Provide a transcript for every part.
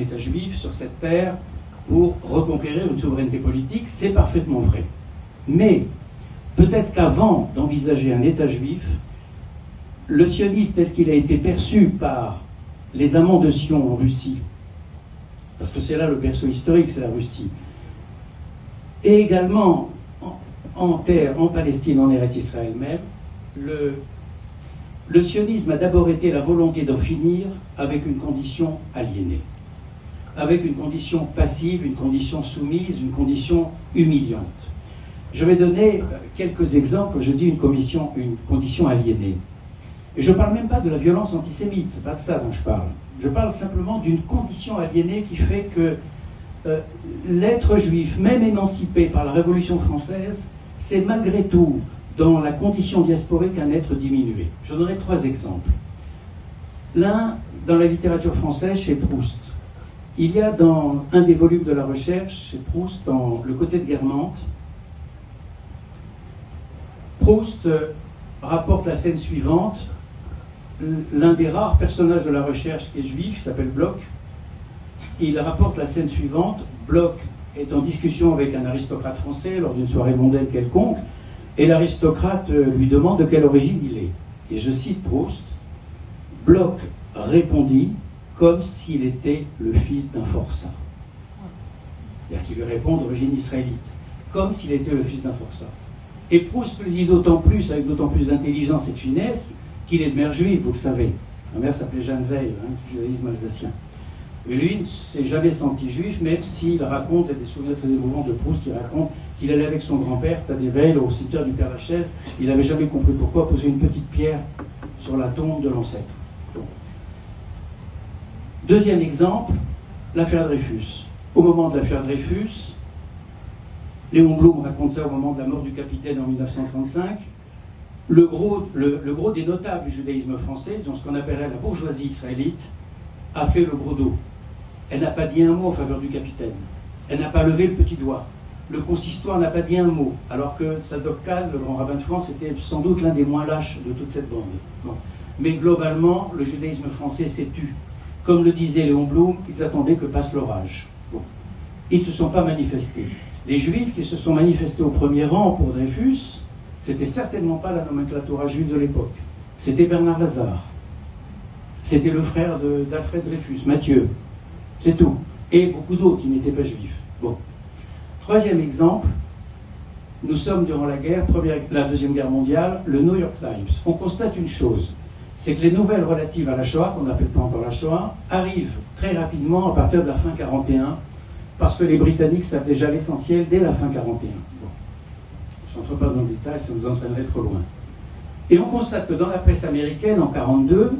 État juif sur cette terre pour reconquérir une souveraineté politique, c'est parfaitement vrai. Mais peut-être qu'avant d'envisager un État juif, le sionisme tel qu'il a été perçu par les amants de Sion en Russie, parce que c'est là le berceau historique, c'est la Russie, et également en terre, en Palestine, en Eretz Israël même, le sionisme a d'abord été la volonté d'en finir avec une condition aliénée, avec une condition passive, une condition soumise, une condition humiliante. Je vais donner quelques exemples. Je dis une condition aliénée. Et je ne parle même pas de la violence antisémite, c'est pas de ça dont je parle. Je parle simplement d'une condition aliénée qui fait que l'être juif, même émancipé par la Révolution française, c'est malgré tout, dans la condition diasporique, un être diminué. Je donnerai 3 exemples. L'un, dans la littérature française, chez Proust. Il y a dans un des volumes de la recherche, chez Proust, dans Le Côté de Guermantes, Proust rapporte la scène suivante. L'un des rares personnages de la recherche qui est juif, qui s'appelle Bloch, il rapporte la scène suivante. Bloch est en discussion avec un aristocrate français lors d'une soirée mondaine quelconque, et l'aristocrate lui demande de quelle origine il est. Et je cite Proust, « Bloch répondit comme s'il était le fils d'un forçat. » C'est-à-dire qu'il lui répond d'origine israélite, comme s'il était le fils d'un forçat. Et Proust le dit d'autant plus, avec d'autant plus d'intelligence et de finesse, qu'il est de mère juive, vous le savez. Ma mère s'appelait Jeanne Veil, du judaïsme alsacien. Et lui ne s'est jamais senti juif, même s'il raconte, il y a des souvenirs très émouvants de Proust qui raconte qu'il allait avec son grand-père, Tadéveil, au cimetière du Père-Lachaise. Il n'avait jamais compris pourquoi poser une petite pierre sur la tombe de l'ancêtre. Bon. Deuxième exemple, l'affaire Dreyfus. Au moment de l'affaire Dreyfus, Léon Blum raconte ça au moment de la mort du capitaine en 1935, le gros des notables du judaïsme français, dans ce qu'on appellerait la bourgeoisie israélite, a fait le gros dos. Elle n'a pas dit un mot en faveur du capitaine. Elle n'a pas levé le petit doigt. Le consistoire n'a pas dit un mot, alors que Tzadok Khan, le grand rabbin de France, était sans doute l'un des moins lâches de toute cette bande. Bon. Mais globalement, le judaïsme français s'est tu. Comme le disait Léon Blum, ils attendaient que passe l'orage. Bon. Ils ne se sont pas manifestés. Les Juifs qui se sont manifestés au premier rang pour Dreyfus, c'était certainement pas la nomenclatura juive de l'époque. C'était Bernard Lazare. C'était le frère d'Alfred Dreyfus, Mathieu. C'est tout. Et beaucoup d'autres qui n'étaient pas juifs. Bon. Troisième exemple, nous sommes durant la Deuxième Guerre mondiale, le New York Times. On constate une chose, c'est que les nouvelles relatives à la Shoah, qu'on n'appelle pas encore la Shoah, arrivent très rapidement à partir de la fin 41, parce que les Britanniques savent déjà l'essentiel dès la fin 41. Bon. Je n'entre pas dans le détail, ça nous entraînerait trop loin. Et on constate que dans la presse américaine, en 1942,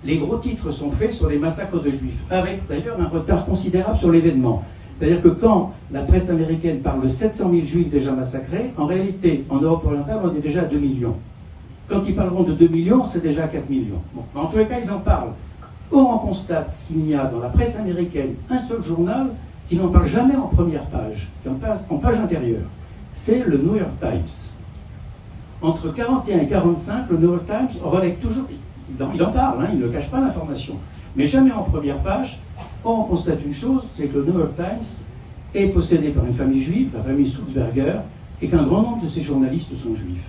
les gros titres sont faits sur les massacres de Juifs, avec d'ailleurs un retard considérable sur l'événement. C'est-à-dire que quand la presse américaine parle de 700 000 Juifs déjà massacrés, en réalité, en Europe orientale, on est déjà à 2 millions. Quand ils parleront de 2 millions, c'est déjà à 4 millions. Bon. En tous les cas, ils en parlent. Or, on constate qu'il n'y a dans la presse américaine un seul journal qui n'en parle jamais en première page, qui en parle en page intérieure. C'est le New York Times. Entre 41 et 45, le New York Times relègue toujours... Il en parle, hein, il ne cache pas l'information. Mais jamais en première page. Or, on constate une chose, c'est que le New York Times est possédé par une famille juive, la famille Sulzberger, et qu'un grand nombre de ces journalistes sont juifs.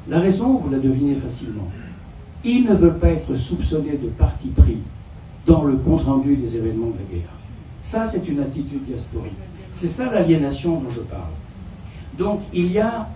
La raison, vous la devinez facilement. Ils ne veulent pas être soupçonnés de parti pris dans le compte-rendu des événements de la guerre. Ça, c'est une attitude diasporique. C'est ça l'aliénation dont je parle. Donc, il y a